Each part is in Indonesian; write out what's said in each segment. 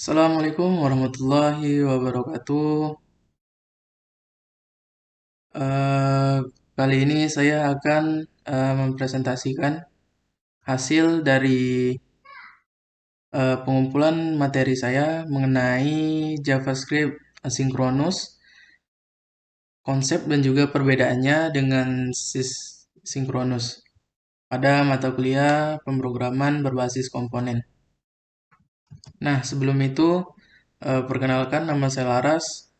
Assalamualaikum warahmatullahi wabarakatuh. Eh, Kali ini saya akan mempresentasikan hasil dari pengumpulan materi saya mengenai JavaScript asinkronus, konsep dan juga perbedaannya dengan sinkronus pada mata kuliah pemrograman berbasis komponen. Nah, sebelum itu, perkenalkan nama saya Laras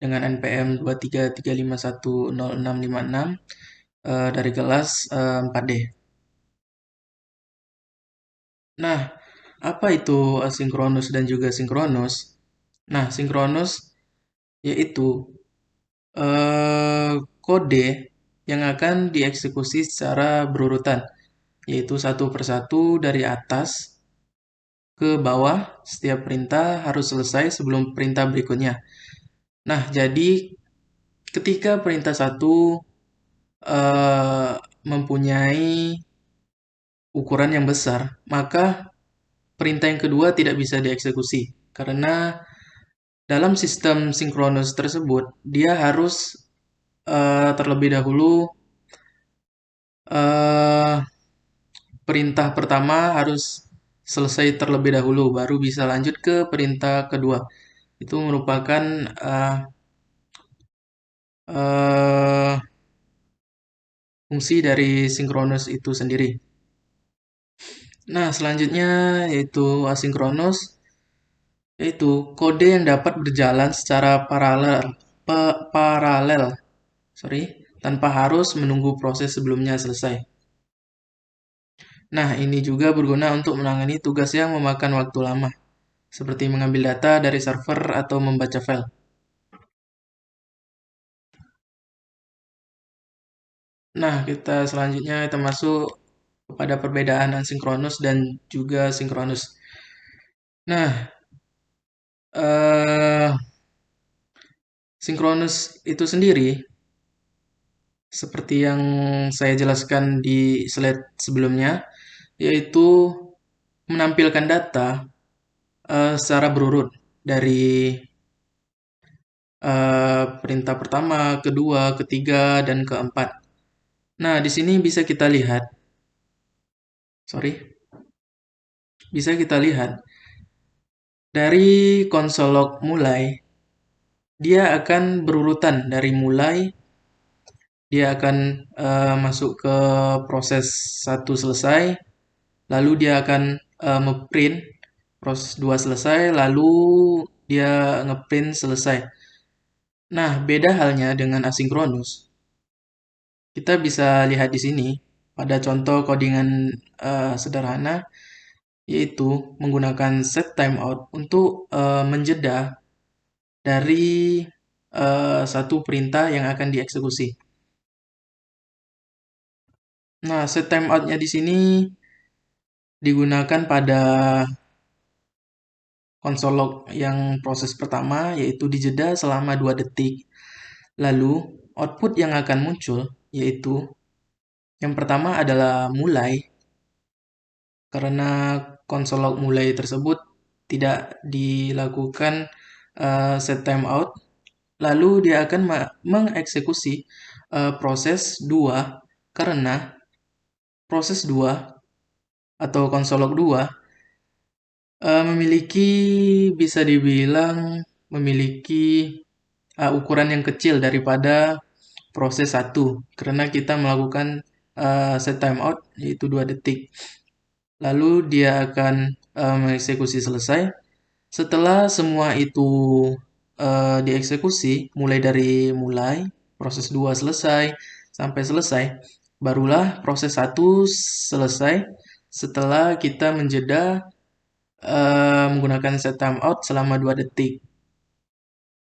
dengan NPM 233510656 dari kelas 4D. Nah, apa itu asinkronus dan juga sinkronus? Nah, sinkronus yaitu kode yang akan dieksekusi secara berurutan, yaitu satu persatu dari atas ke bawah. Setiap perintah harus selesai sebelum perintah berikutnya. Nah, jadi ketika perintah satu mempunyai ukuran yang besar, maka perintah yang kedua tidak bisa dieksekusi karena dalam sistem sinkronus tersebut dia harus terlebih dahulu eh, perintah pertama harus selesai terlebih dahulu baru bisa lanjut ke perintah kedua. Itu merupakan eh, eh, fungsi dari sinkronus itu sendiri. Nah, selanjutnya yaitu asinkronus, yaitu kode yang dapat berjalan secara paralel, sorry, tanpa harus menunggu proses sebelumnya selesai. Nah, ini juga berguna untuk menangani tugas yang memakan waktu lama, seperti mengambil data dari server atau membaca file. Nah, kita selanjutnya kita masuk kepada perbedaan asinkronus dan juga sinkronus. Nah, eh, sinkronus itu sendiri, seperti yang saya jelaskan di slide sebelumnya, yaitu menampilkan data secara berurut dari perintah pertama, kedua, ketiga, dan keempat. Nah, di sini sorry, bisa kita lihat dari konsol log mulai, dia akan berurutan dari mulai, dia akan masuk ke proses satu selesai, lalu dia akan ngeprint proses 2 selesai, lalu dia ngeprint selesai. Nah, beda halnya dengan asinkronus. Kita bisa lihat di sini pada contoh codingan sederhana, yaitu menggunakan set timeout untuk menjeda dari satu perintah yang akan dieksekusi. Nah, set timeout-nya di sini digunakan pada konsol log yang proses pertama, yaitu dijeda selama 2 detik. Lalu, output yang akan muncul, yaitu yang pertama adalah mulai, karena konsol log mulai tersebut tidak dilakukan set timeout. Lalu dia akan mengeksekusi proses 2 karena proses 2 atau konsol log 2 memiliki, bisa dibilang memiliki ukuran yang kecil daripada proses satu karena kita melakukan set timeout yaitu 2 detik. Lalu dia akan mengeksekusi selesai. Setelah semua itu dieksekusi, mulai dari proses 2 selesai, sampai selesai, barulah proses satu selesai setelah kita menjeda menggunakan set timeout selama 2 detik.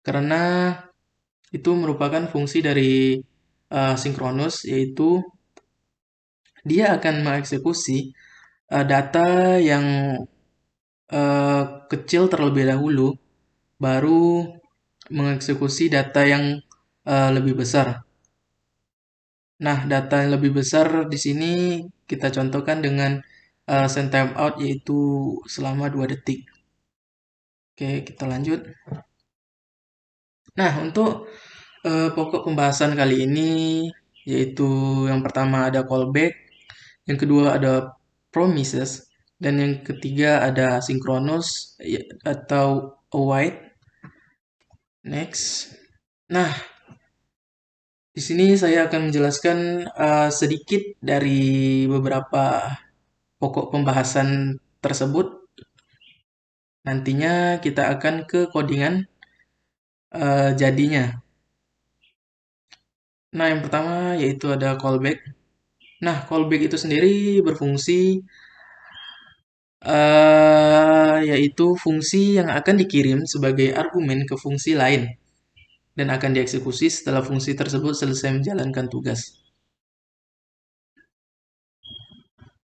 Karena itu merupakan fungsi dari sinkronus, yaitu dia akan mengeksekusi data yang kecil terlebih dahulu, baru mengeksekusi data yang lebih besar. Nah, data yang lebih besar di sini kita contohkan dengan set timeout yaitu selama 2 detik. Oke, kita lanjut. Nah, untuk pokok pembahasan kali ini yaitu yang pertama ada callback, yang kedua ada promises, dan yang ketiga ada synchronous atau await. Next. Nah, di sini saya akan menjelaskan sedikit dari beberapa pokok pembahasan tersebut. Nantinya kita akan ke codingan jadinya. Nah, yang pertama yaitu ada callback. Nah, callback itu sendiri berfungsi yaitu fungsi yang akan dikirim sebagai argumen ke fungsi lain dan akan dieksekusi setelah fungsi tersebut selesai menjalankan tugas.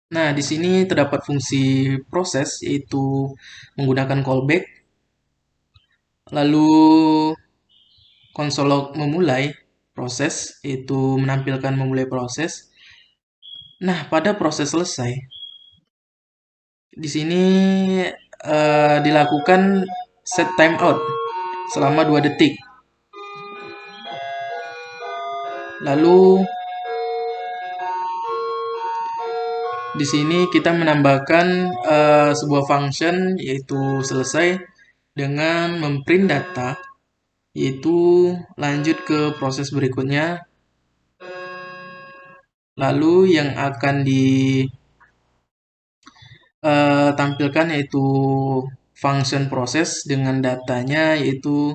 Nah, di sini terdapat fungsi proses yaitu menggunakan callback, lalu konsol log memulai proses yaitu menampilkan memulai proses. Nah, pada proses selesai, di sini dilakukan set timeout selama 2 detik. Lalu di sini kita menambahkan sebuah function yaitu selesai dengan memprint data, yaitu lanjut ke proses berikutnya. Lalu yang akan ditampilkan yaitu function proses dengan datanya yaitu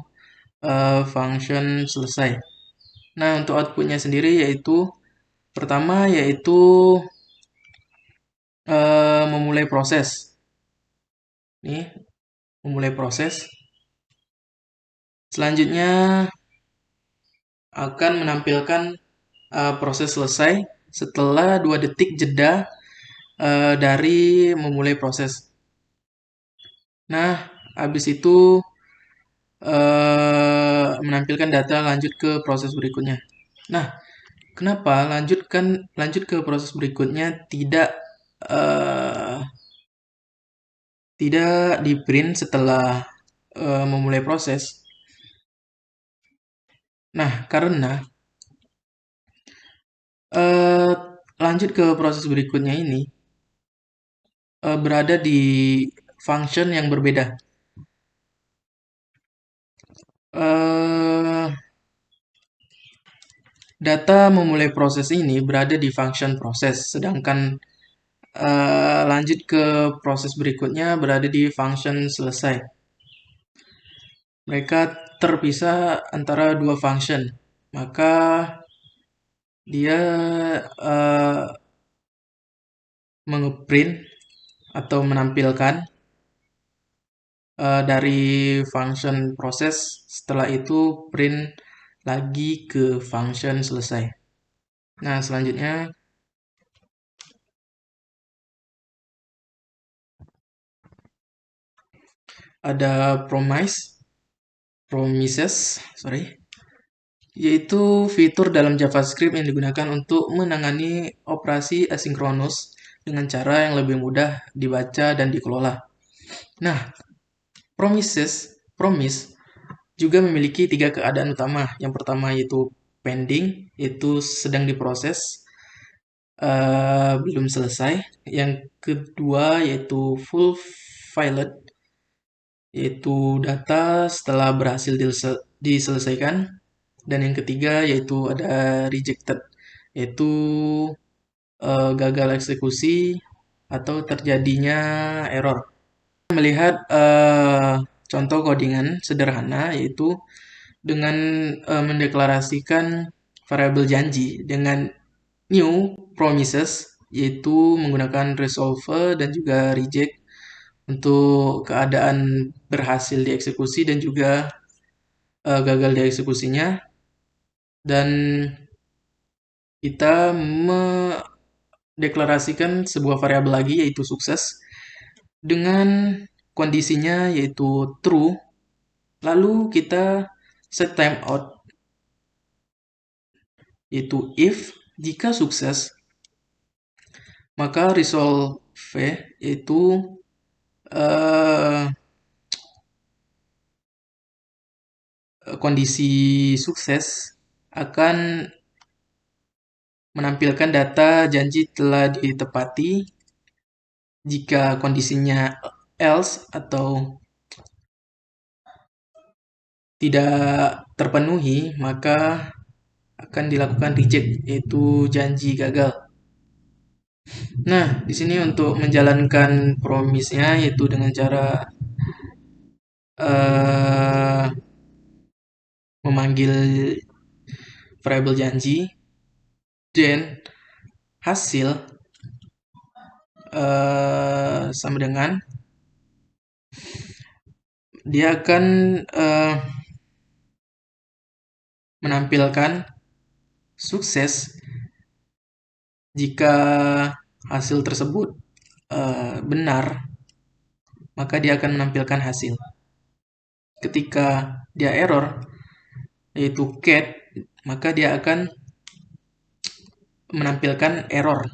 function selesai. Nah, untuk outputnya sendiri yaitu pertama yaitu memulai proses. Nih, memulai proses. Selanjutnya akan menampilkan proses selesai setelah 2 detik jeda dari memulai proses. Nah, habis itu menampilkan data lanjut ke proses berikutnya. Nah, kenapa lanjut ke proses berikutnya tidak di print setelah memulai proses? Nah, karena eh, lanjut ke proses berikutnya ini berada di function yang berbeda. Eh, Data memulai proses ini berada di function proses, sedangkan lanjut ke proses berikutnya berada di function selesai. Mereka terpisah antara dua function, maka dia mengeprint atau menampilkan dari function proses, setelah itu print lagi ke function selesai. Nah, selanjutnya ada promises, yaitu fitur dalam JavaScript yang digunakan untuk menangani operasi asinkronus dengan cara yang lebih mudah dibaca dan dikelola. Nah, promise juga memiliki 3 keadaan utama. Yang pertama yaitu pending, yaitu sedang diproses, belum selesai. Yang kedua yaitu full filled, yaitu data setelah berhasil diselesaikan. Dan yang ketiga yaitu ada rejected, yaitu gagal eksekusi atau terjadinya error. Melihat contoh codingan sederhana yaitu dengan mendeklarasikan variabel janji dengan new promises, yaitu menggunakan resolver dan juga reject untuk keadaan berhasil dieksekusi dan juga gagal dieksekusinya. Dan kita mendeklarasikan sebuah variabel lagi yaitu sukses dengan kondisinya yaitu true. Lalu kita set timeout yaitu if jika sukses maka resolve yaitu kondisi sukses akan menampilkan data janji telah ditepati. Jika kondisinya else atau tidak terpenuhi, maka akan dilakukan reject, yaitu janji gagal. Nah, di sini untuk menjalankan promise-nya yaitu dengan cara uh, memanggil variabel janji, dan hasil sama dengan dia akan menampilkan sukses jika hasil tersebut benar, maka dia akan menampilkan hasil. Ketika dia error, yaitu cat, maka dia akan menampilkan error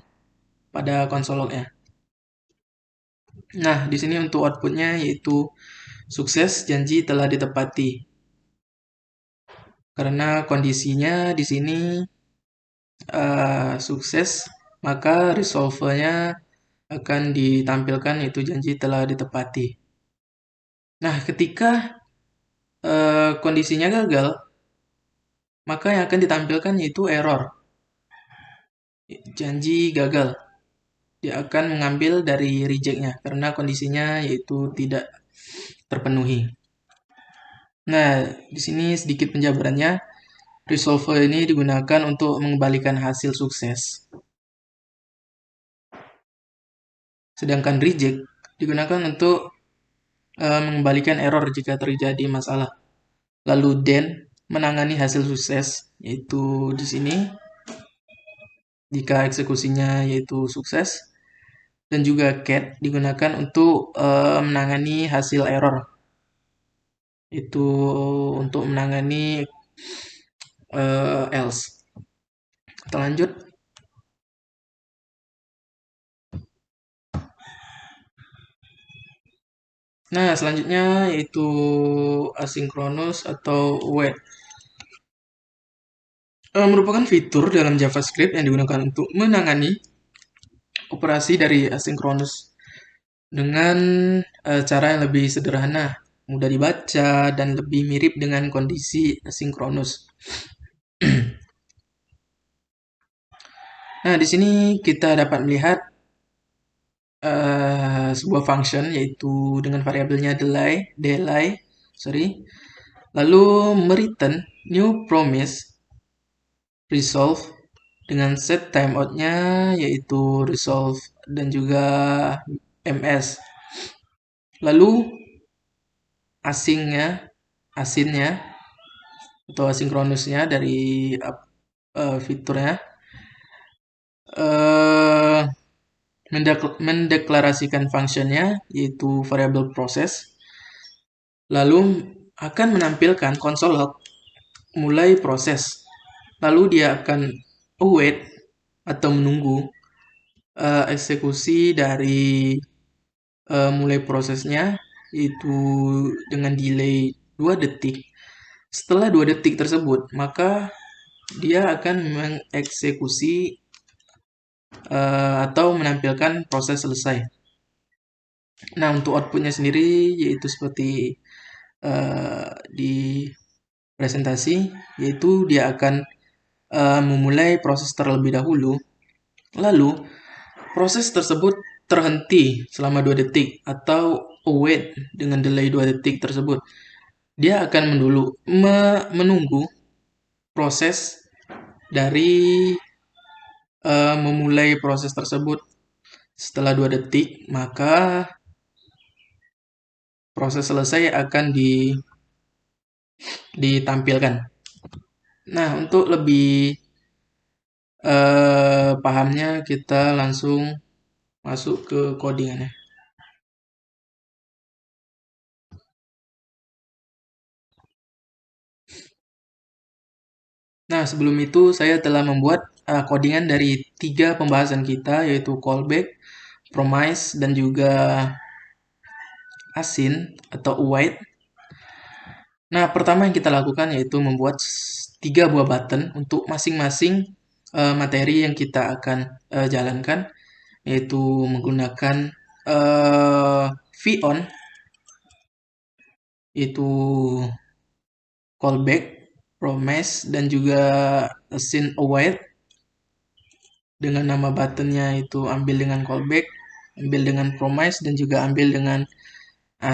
pada konsol lognya. Nah, di sini untuk outputnya yaitu sukses, janji telah ditepati. Karena kondisinya di sini sukses, maka resolvernya akan ditampilkan yaitu janji telah ditepati. Nah, ketika kondisinya gagal, maka yang akan ditampilkan yaitu error, janji gagal. Dia akan mengambil dari reject-nya karena kondisinya yaitu tidak terpenuhi. Nah, di sini sedikit penjabarannya. Resolver ini digunakan untuk mengembalikan hasil sukses. Sedangkan reject digunakan untuk mengembalikan error jika terjadi masalah. Lalu then menangani hasil sukses, yaitu di sini jika eksekusinya yaitu sukses, dan juga cat digunakan untuk menangani hasil error, itu untuk menangani else. Kita lanjut. Nah, selanjutnya yaitu asynchronous atau wait. Merupakan fitur dalam JavaScript yang digunakan untuk menangani operasi dari asynchronous dengan cara yang lebih sederhana, mudah dibaca, dan lebih mirip dengan kondisi asynchronous. Nah, di sini kita dapat melihat sebuah function yaitu dengan variabelnya delay, lalu mereturn new promise resolve dengan set timeout-nya yaitu resolve dan juga ms. Lalu asinnya atau asinkronusnya dari fiturnya mendeklarasikan functionnya yaitu variable process, lalu akan menampilkan console log mulai proses, lalu dia akan await atau menunggu eksekusi dari mulai prosesnya yaitu dengan delay 2 detik. Setelah 2 detik tersebut, maka dia akan mengeksekusi atau menampilkan proses selesai. Nah, untuk outputnya sendiri yaitu seperti di presentasi, yaitu dia akan memulai proses terlebih dahulu, lalu proses tersebut terhenti selama 2 detik atau await dengan delay 2 detik tersebut. Dia akan menunggu proses dari memulai proses tersebut. Setelah 2 detik, maka proses selesai akan ditampilkan. Nah, untuk lebih pahamnya kita langsung masuk ke codingannya. Nah, sebelum itu saya telah membuat codingan dari 3 pembahasan kita, yaitu callback, promise, dan juga async atau await. Nah, pertama yang kita lakukan yaitu membuat 3 buah button untuk masing-masing materi yang kita akan jalankan, yaitu menggunakan VON, itu callback, promise, dan juga send await. Dengan nama buttonnya itu ambil dengan callback, ambil dengan promise, dan juga ambil dengan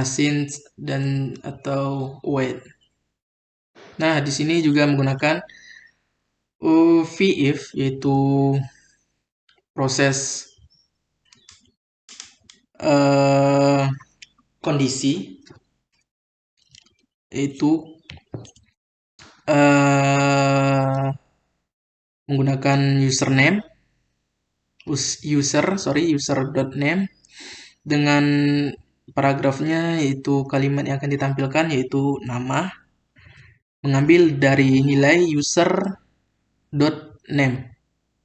send dan atau await. Nah, di sini juga menggunakan VIF, yaitu proses eh, kondisi, yaitu eh, menggunakan user.name dengan paragrafnya, yaitu kalimat yang akan ditampilkan yaitu nama, mengambil dari nilai user.name.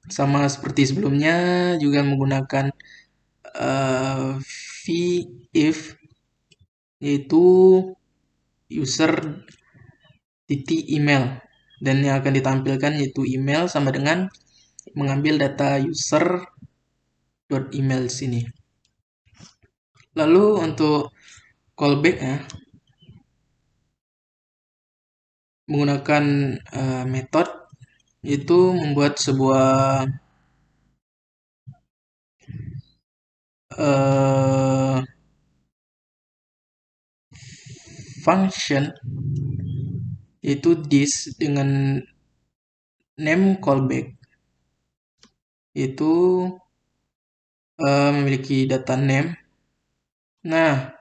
Sama seperti sebelumnya, juga menggunakan if, yaitu user titik email, dan yang akan ditampilkan yaitu email sama dengan mengambil data user.email sini. Lalu untuk callback ya, menggunakan method itu membuat sebuah function, yaitu this dengan name callback, itu memiliki data name. Nah,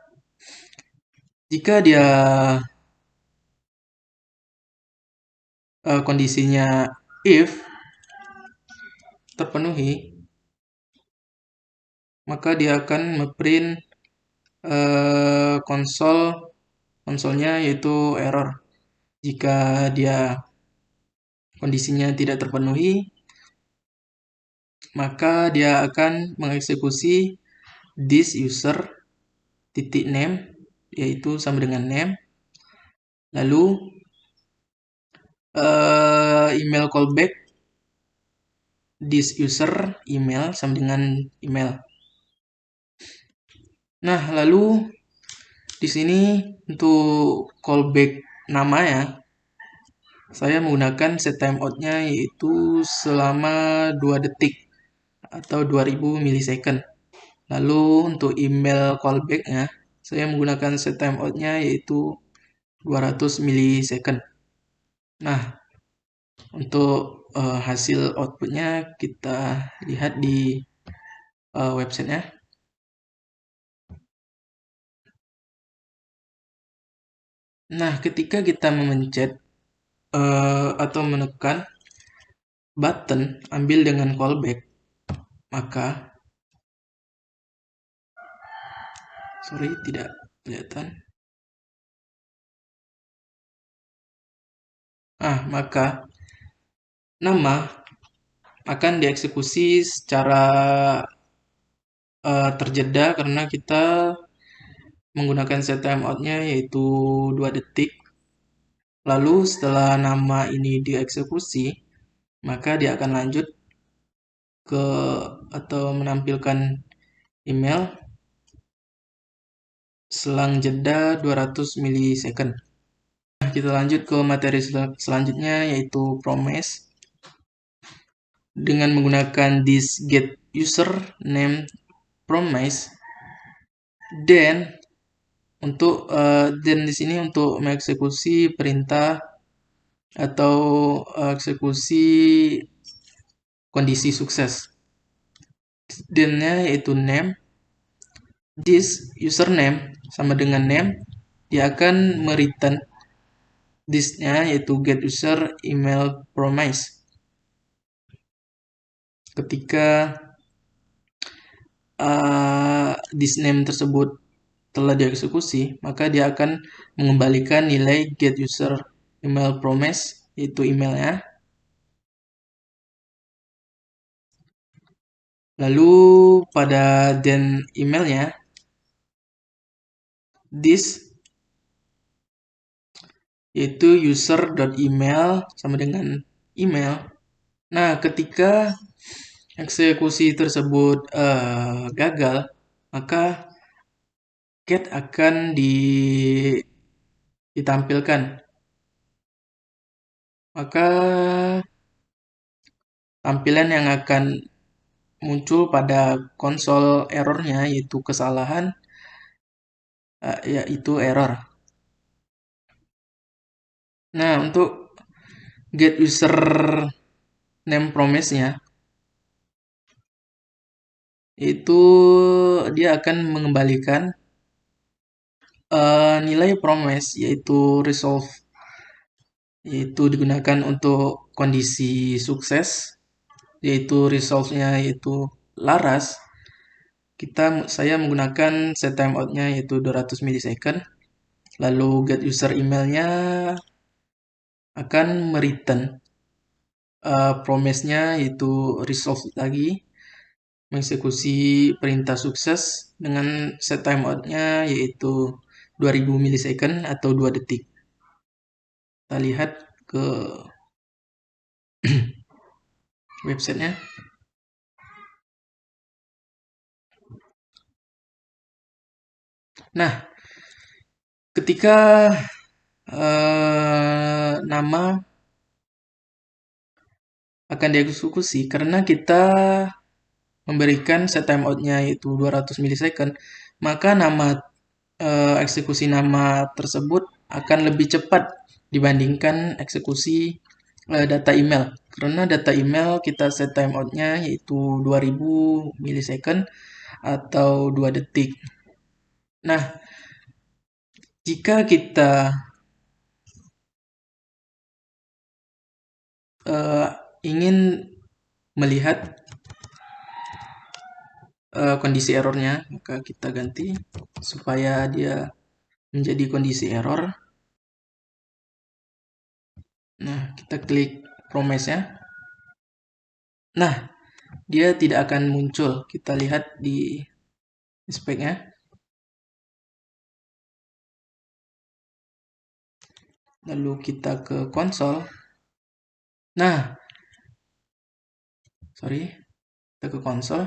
jika dia kondisinya if terpenuhi, maka dia akan ngeprint konsolnya yaitu error. Jika dia kondisinya tidak terpenuhi, maka dia akan mengeksekusi this user titik name, yaitu sama dengan name, lalu email callback this user email sama dengan email. Nah, lalu di sini untuk callback nama ya, saya menggunakan set timeout-nya yaitu selama 2 detik atau 2000 milisecond. Lalu untuk email callback-nya, saya menggunakan set timeout-nya yaitu 200 milisecond. Nah, untuk hasil output-nya kita lihat di website-nya. Nah, ketika kita memencet atau menekan button ambil dengan callback, maka tidak kelihatan. Maka nama akan dieksekusi secara terjeda karena kita menggunakan set timeout-nya yaitu 2 detik. Lalu setelah nama ini dieksekusi, maka dia akan lanjut ke atau menampilkan email selang jeda 200 milisecond. Kita lanjut ke materi selanjutnya yaitu promise. Dengan menggunakan this get user name promise, dan di sini untuk mengeksekusi perintah atau eksekusi kondisi sukses. Dan-nya yaitu name, this username sama dengan name, dia akan mereturn this-nya yaitu get user email promise. Ketika this name tersebut telah dieksekusi, maka dia akan mengembalikan nilai get user email promise, yaitu emailnya. Lalu pada then emailnya, this yaitu user.email sama dengan email. Nah, ketika eksekusi tersebut gagal, maka get akan ditampilkan. Maka tampilan yang akan muncul pada konsol errornya yaitu kesalahan, yaitu error. Nah, untuk get user name promise-nya itu dia akan mengembalikan nilai promise yaitu resolve, yaitu digunakan untuk kondisi sukses, yaitu resolve-nya yaitu laras. Saya menggunakan set timeout-nya yaitu 200 milisecond. Lalu get user email-nya akan mereturn promise-nya yaitu resolve lagi, mengeksekusi perintah sukses dengan set timeout-nya yaitu 2000 milisecond atau 2 detik. Kita lihat ke websitenya. Nah, ketika nama akan dieksekusi, karena kita memberikan set timeout-nya yaitu 200 milisecond, maka nama eksekusi nama tersebut akan lebih cepat dibandingkan eksekusi data email. Karena data email kita set timeout-nya yaitu 2000 milisecond atau 2 detik. Nah, jika kita ingin melihat kondisi errornya, maka kita ganti supaya dia menjadi kondisi error. Nah, kita klik promise-nya. Nah, dia tidak akan muncul. Kita lihat di speknya. Lalu kita ke konsol. Nah, kita ke konsol.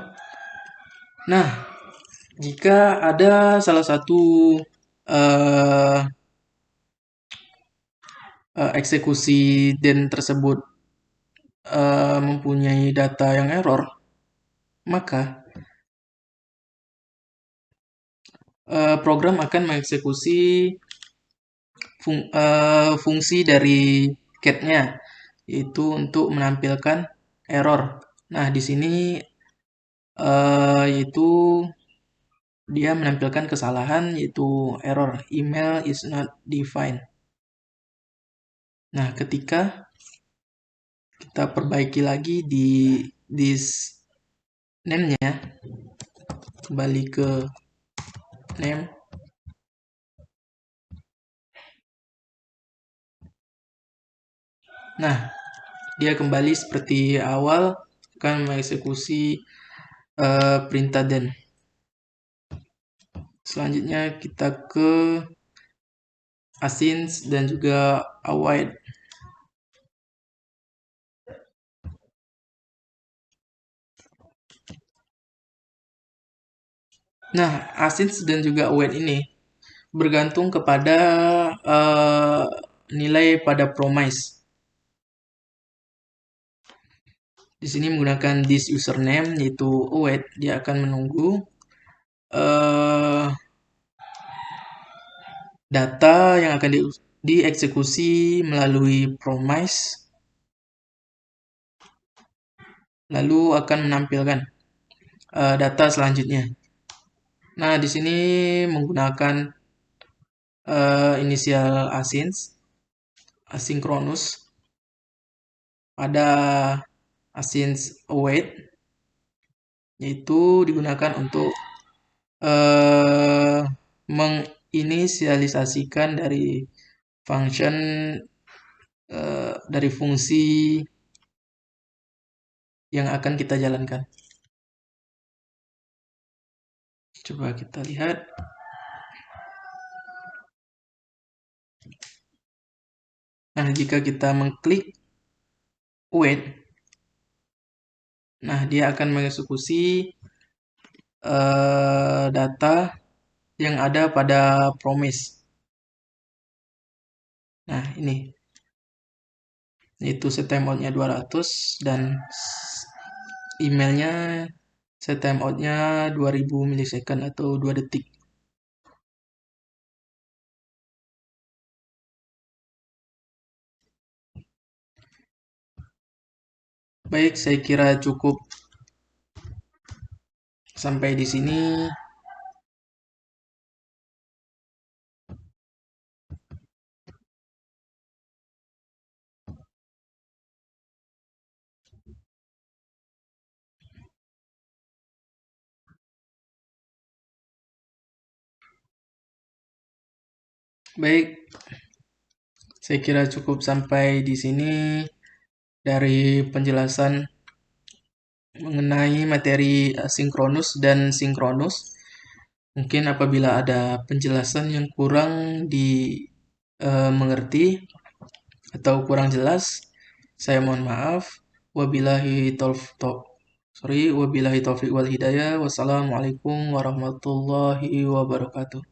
Nah, jika ada salah satu uh, eksekusi den tersebut mempunyai data yang error, maka program akan mengeksekusi fungsi dari get-nya, yaitu untuk menampilkan error. Nah, di sini yaitu dia menampilkan kesalahan, yaitu error email is not defined. Nah, ketika kita perbaiki lagi di this name-nya, kembali ke name. Nah, dia kembali seperti awal, akan mengeksekusi perintah then. Selanjutnya kita ke async dan juga await. Nah, async dan juga await ini bergantung kepada nilai pada promise. Di sini menggunakan this username yaitu await, dia akan menunggu data yang akan dieksekusi melalui promise, lalu akan menampilkan data selanjutnya. Nah, di sini menggunakan inisial asynchronous pada async await, yaitu digunakan untuk menginisialisasikan dari function dari fungsi yang akan kita jalankan. Coba kita lihat. Nah, jika kita mengklik wait, nah dia akan mengeksekusi data yang ada pada promise. Nah, ini yaitu set timeout-nya 200 dan emailnya set timeout-nya 2000 milisecond atau 2 detik. Baik, saya kira cukup sampai di sini. Baik, saya kira cukup sampai di sini dari penjelasan mengenai materi sinkronus dan sinkronus. Mungkin apabila ada penjelasan yang kurang dimengerti atau kurang jelas, saya mohon maaf. Wabillahi taufiq wal hidayah. Wassalamualaikum warahmatullahi wabarakatuh.